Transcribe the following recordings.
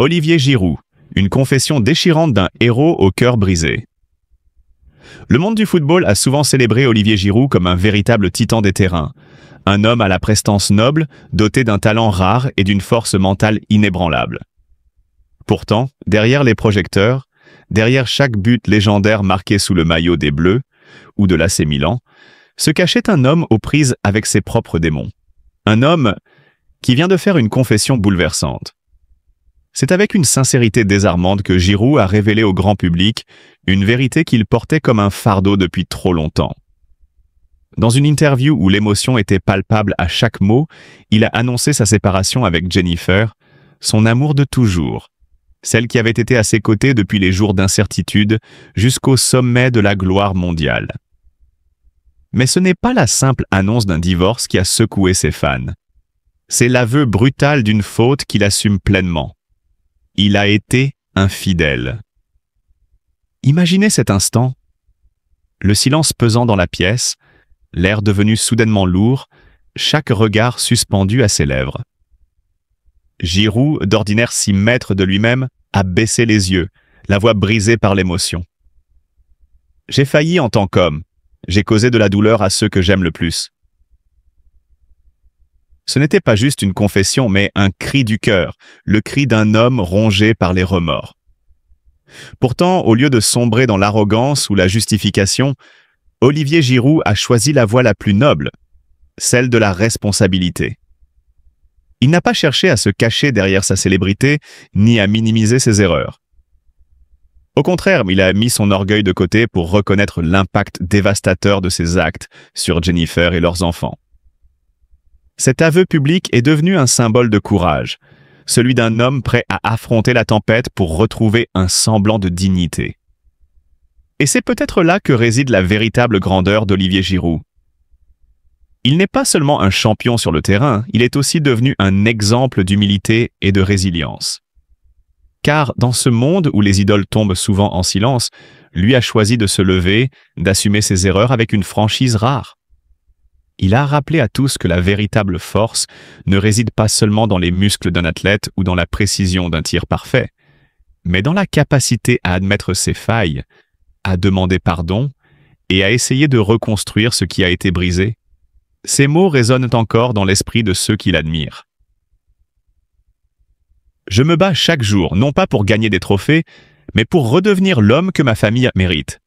Olivier Giroud, une confession déchirante d'un héros au cœur brisé. Le monde du football a souvent célébré Olivier Giroud comme un véritable titan des terrains, un homme à la prestance noble, doté d'un talent rare et d'une force mentale inébranlable. Pourtant, derrière les projecteurs, derrière chaque but légendaire marqué sous le maillot des Bleus ou de l'AC Milan, se cachait un homme aux prises avec ses propres démons. Un homme qui vient de faire une confession bouleversante. C'est avec une sincérité désarmante que Giroud a révélé au grand public une vérité qu'il portait comme un fardeau depuis trop longtemps. Dans une interview où l'émotion était palpable à chaque mot, il a annoncé sa séparation avec Jennifer, son amour de toujours, celle qui avait été à ses côtés depuis les jours d'incertitude jusqu'au sommet de la gloire mondiale. Mais ce n'est pas la simple annonce d'un divorce qui a secoué ses fans. C'est l'aveu brutal d'une faute qu'il assume pleinement. Il a été infidèle. Imaginez cet instant. Le silence pesant dans la pièce, l'air devenu soudainement lourd, chaque regard suspendu à ses lèvres. Giroud, d'ordinaire si maître de lui-même, a baissé les yeux, la voix brisée par l'émotion. « J'ai failli en tant qu'homme. J'ai causé de la douleur à ceux que j'aime le plus. » Ce n'était pas juste une confession, mais un cri du cœur, le cri d'un homme rongé par les remords. Pourtant, au lieu de sombrer dans l'arrogance ou la justification, Olivier Giroud a choisi la voie la plus noble, celle de la responsabilité. Il n'a pas cherché à se cacher derrière sa célébrité, ni à minimiser ses erreurs. Au contraire, il a mis son orgueil de côté pour reconnaître l'impact dévastateur de ses actes sur Jennifer et leurs enfants. Cet aveu public est devenu un symbole de courage, celui d'un homme prêt à affronter la tempête pour retrouver un semblant de dignité. Et c'est peut-être là que réside la véritable grandeur d'Olivier Giroud. Il n'est pas seulement un champion sur le terrain, il est aussi devenu un exemple d'humilité et de résilience. Car dans ce monde où les idoles tombent souvent en silence, lui a choisi de se lever, d'assumer ses erreurs avec une franchise rare. Il a rappelé à tous que la véritable force ne réside pas seulement dans les muscles d'un athlète ou dans la précision d'un tir parfait, mais dans la capacité à admettre ses failles, à demander pardon et à essayer de reconstruire ce qui a été brisé. Ces mots résonnent encore dans l'esprit de ceux qui l'admirent. Je me bats chaque jour, non pas pour gagner des trophées, mais pour redevenir l'homme que ma famille mérite.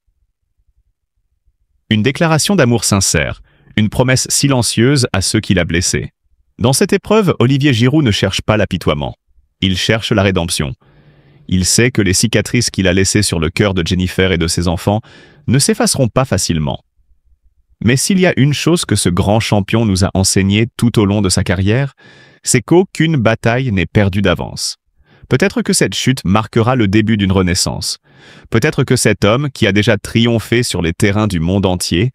Une déclaration d'amour sincère, une promesse silencieuse à ceux qui l'a blessé. Dans cette épreuve, Olivier Giroud ne cherche pas l'apitoiement. Il cherche la rédemption. Il sait que les cicatrices qu'il a laissées sur le cœur de Jennifer et de ses enfants ne s'effaceront pas facilement. Mais s'il y a une chose que ce grand champion nous a enseigné tout au long de sa carrière, c'est qu'aucune bataille n'est perdue d'avance. Peut-être que cette chute marquera le début d'une renaissance. Peut-être que cet homme, qui a déjà triomphé sur les terrains du monde entier,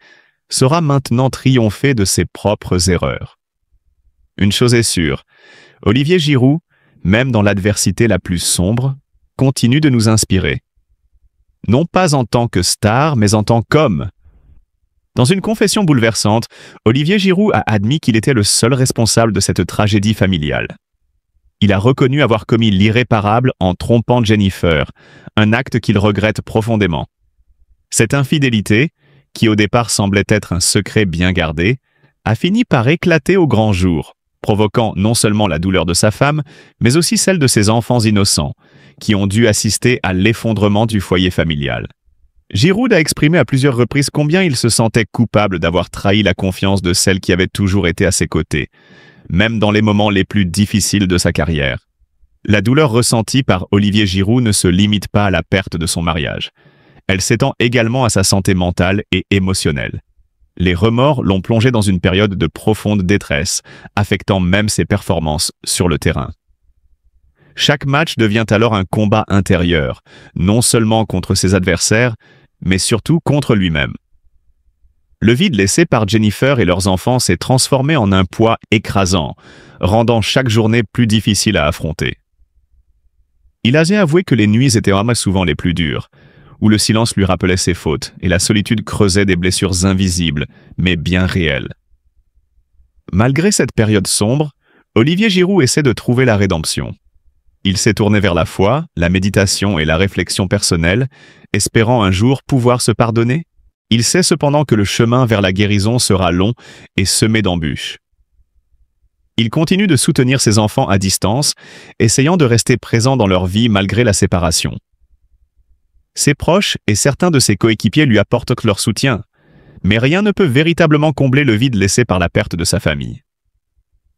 saura maintenant triompher de ses propres erreurs. Une chose est sûre, Olivier Giroud, même dans l'adversité la plus sombre, continue de nous inspirer. Non pas en tant que star, mais en tant qu'homme. Dans une confession bouleversante, Olivier Giroud a admis qu'il était le seul responsable de cette tragédie familiale. Il a reconnu avoir commis l'irréparable en trompant Jennifer, un acte qu'il regrette profondément. Cette infidélité, qui au départ semblait être un secret bien gardé, a fini par éclater au grand jour, provoquant non seulement la douleur de sa femme, mais aussi celle de ses enfants innocents, qui ont dû assister à l'effondrement du foyer familial. Giroud a exprimé à plusieurs reprises combien il se sentait coupable d'avoir trahi la confiance de celle qui avait toujours été à ses côtés, même dans les moments les plus difficiles de sa carrière. La douleur ressentie par Olivier Giroud ne se limite pas à la perte de son mariage. Elle s'étend également à sa santé mentale et émotionnelle. Les remords l'ont plongé dans une période de profonde détresse, affectant même ses performances sur le terrain. Chaque match devient alors un combat intérieur, non seulement contre ses adversaires, mais surtout contre lui-même. Le vide laissé par Jennifer et leurs enfants s'est transformé en un poids écrasant, rendant chaque journée plus difficile à affronter. Il a avoué que les nuits étaient souvent les plus dures, où le silence lui rappelait ses fautes et la solitude creusait des blessures invisibles, mais bien réelles. Malgré cette période sombre, Olivier Giroud essaie de trouver la rédemption. Il s'est tourné vers la foi, la méditation et la réflexion personnelle, espérant un jour pouvoir se pardonner. Il sait cependant que le chemin vers la guérison sera long et semé d'embûches. Il continue de soutenir ses enfants à distance, essayant de rester présent dans leur vie malgré la séparation. Ses proches et certains de ses coéquipiers lui apportent leur soutien, mais rien ne peut véritablement combler le vide laissé par la perte de sa famille.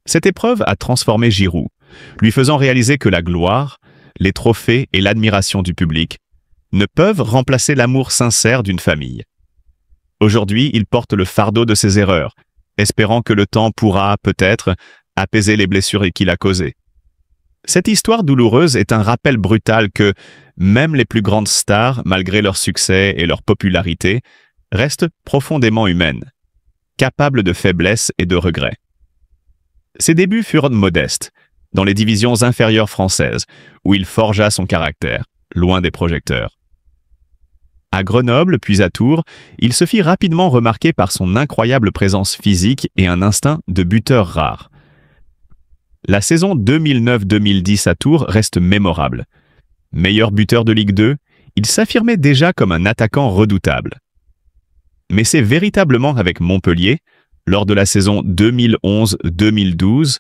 Cette épreuve a transformé Giroud, lui faisant réaliser que la gloire, les trophées et l'admiration du public ne peuvent remplacer l'amour sincère d'une famille. Aujourd'hui, il porte le fardeau de ses erreurs, espérant que le temps pourra, peut-être, apaiser les blessures qu'il a causées. Cette histoire douloureuse est un rappel brutal que même les plus grandes stars, malgré leur succès et leur popularité, restent profondément humaines, capables de faiblesse et de regrets. Ses débuts furent modestes, dans les divisions inférieures françaises, où il forgea son caractère, loin des projecteurs. À Grenoble, puis à Tours, il se fit rapidement remarquer par son incroyable présence physique et un instinct de buteur rare. La saison 2009-2010 à Tours reste mémorable. Meilleur buteur de Ligue 2, il s'affirmait déjà comme un attaquant redoutable. Mais c'est véritablement avec Montpellier, lors de la saison 2011-2012,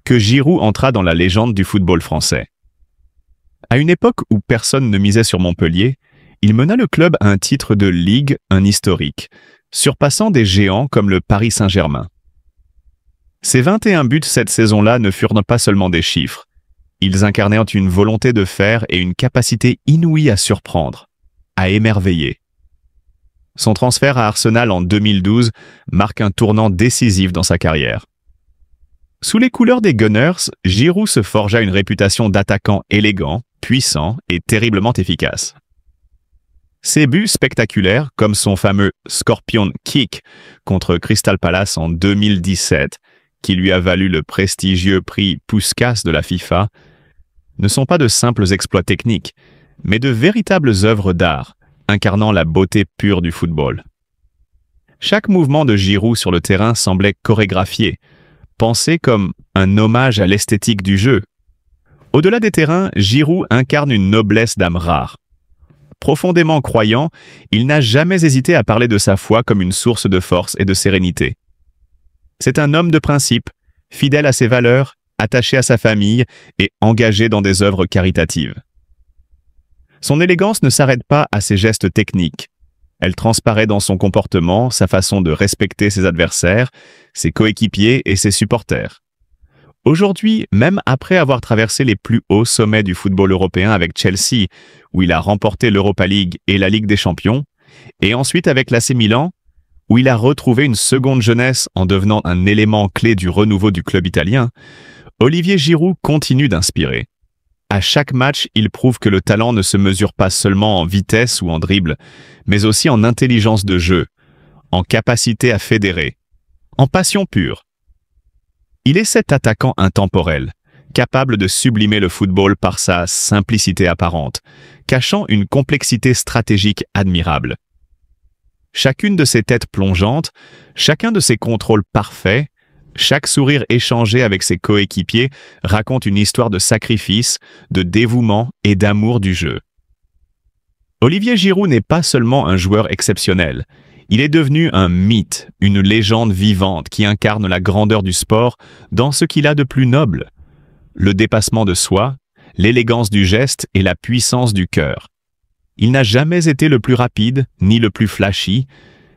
que Giroud entra dans la légende du football français. À une époque où personne ne misait sur Montpellier, il mena le club à un titre de Ligue, un historique, surpassant des géants comme le Paris Saint-Germain. Ses 21 buts cette saison-là ne furent pas seulement des chiffres. Ils incarnaient une volonté de faire et une capacité inouïe à surprendre, à émerveiller. Son transfert à Arsenal en 2012 marque un tournant décisif dans sa carrière. Sous les couleurs des Gunners, Giroud se forgea une réputation d'attaquant élégant, puissant et terriblement efficace. Ses buts spectaculaires, comme son fameux Scorpion Kick contre Crystal Palace en 2017, qui lui a valu le prestigieux prix Puskás de la FIFA, ne sont pas de simples exploits techniques, mais de véritables œuvres d'art, incarnant la beauté pure du football. Chaque mouvement de Giroud sur le terrain semblait chorégraphié, pensé comme un hommage à l'esthétique du jeu. Au-delà des terrains, Giroud incarne une noblesse d'âme rare. Profondément croyant, il n'a jamais hésité à parler de sa foi comme une source de force et de sérénité. C'est un homme de principe, fidèle à ses valeurs, attaché à sa famille et engagé dans des œuvres caritatives. Son élégance ne s'arrête pas à ses gestes techniques. Elle transparaît dans son comportement, sa façon de respecter ses adversaires, ses coéquipiers et ses supporters. Aujourd'hui, même après avoir traversé les plus hauts sommets du football européen avec Chelsea, où il a remporté l'Europa League et la Ligue des Champions, et ensuite avec l'AC Milan, où il a retrouvé une seconde jeunesse en devenant un élément clé du renouveau du club italien, Olivier Giroud continue d'inspirer. À chaque match, il prouve que le talent ne se mesure pas seulement en vitesse ou en dribble, mais aussi en intelligence de jeu, en capacité à fédérer, en passion pure. Il est cet attaquant intemporel, capable de sublimer le football par sa simplicité apparente, cachant une complexité stratégique admirable. Chacune de ses têtes plongeantes, chacun de ses contrôles parfaits, chaque sourire échangé avec ses coéquipiers raconte une histoire de sacrifice, de dévouement et d'amour du jeu. Olivier Giroud n'est pas seulement un joueur exceptionnel, il est devenu un mythe, une légende vivante qui incarne la grandeur du sport dans ce qu'il a de plus noble, le dépassement de soi, l'élégance du geste et la puissance du cœur. Il n'a jamais été le plus rapide, ni le plus flashy,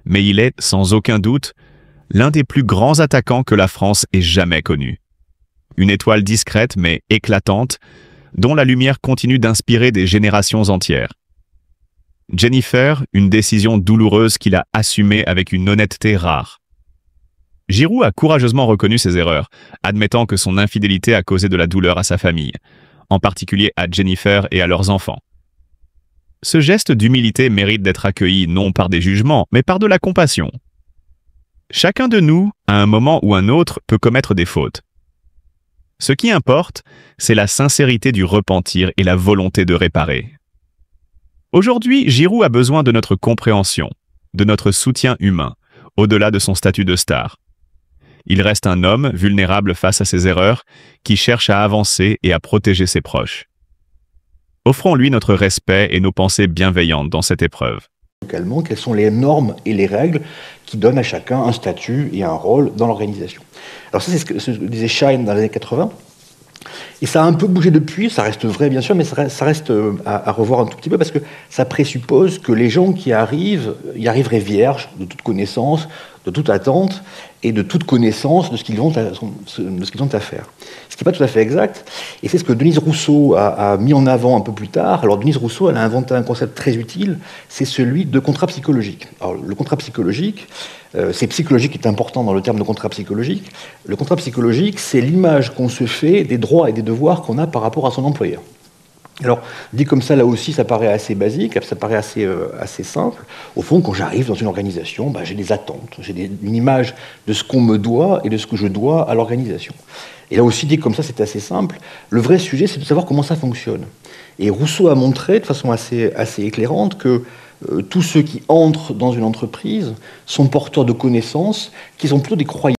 mais il est, sans aucun doute, l'un des plus grands attaquants que la France ait jamais connu. Une étoile discrète mais éclatante, dont la lumière continue d'inspirer des générations entières. Jennifer, une décision douloureuse qu'il a assumée avec une honnêteté rare. Giroud a courageusement reconnu ses erreurs, admettant que son infidélité a causé de la douleur à sa famille, en particulier à Jennifer et à leurs enfants. Ce geste d'humilité mérite d'être accueilli non par des jugements, mais par de la compassion. Chacun de nous, à un moment ou un autre, peut commettre des fautes. Ce qui importe, c'est la sincérité du repentir et la volonté de réparer. Aujourd'hui, Giroud a besoin de notre compréhension, de notre soutien humain, au-delà de son statut de star. Il reste un homme vulnérable face à ses erreurs, qui cherche à avancer et à protéger ses proches. Offrons-lui notre respect et nos pensées bienveillantes dans cette épreuve. Localement, quelles sont les normes et les règles qui donnent à chacun un statut et un rôle dans l'organisation. Alors ça, c'est ce que disait Schein dans les années 80. Et ça a un peu bougé depuis, ça reste vrai bien sûr, mais ça reste à revoir un tout petit peu parce que ça présuppose que les gens qui arrivent y arriveraient vierges de toute connaissance, de toute attente et de toute connaissance de ce qu'ils ont à faire. Ce qui n'est pas tout à fait exact, et c'est ce que Denise Rousseau a mis en avant un peu plus tard. Alors Denise Rousseau, elle a inventé un concept très utile, c'est celui de contrat psychologique. Alors le contrat psychologique, c'est psychologique qui est important dans le terme de contrat psychologique. Le contrat psychologique, c'est l'image qu'on se fait des droits et des devoirs qu'on a par rapport à son employeur. Alors, dit comme ça, là aussi, ça paraît assez basique, ça paraît assez simple. Au fond, quand j'arrive dans une organisation, j'ai des attentes, j'ai une image de ce qu'on me doit et de ce que je dois à l'organisation. Et là aussi, dit comme ça, c'est assez simple. Le vrai sujet, c'est de savoir comment ça fonctionne. Et Rousseau a montré, de façon assez éclairante, que tous ceux qui entrent dans une entreprise sont porteurs de connaissances qui sont plutôt des croyances.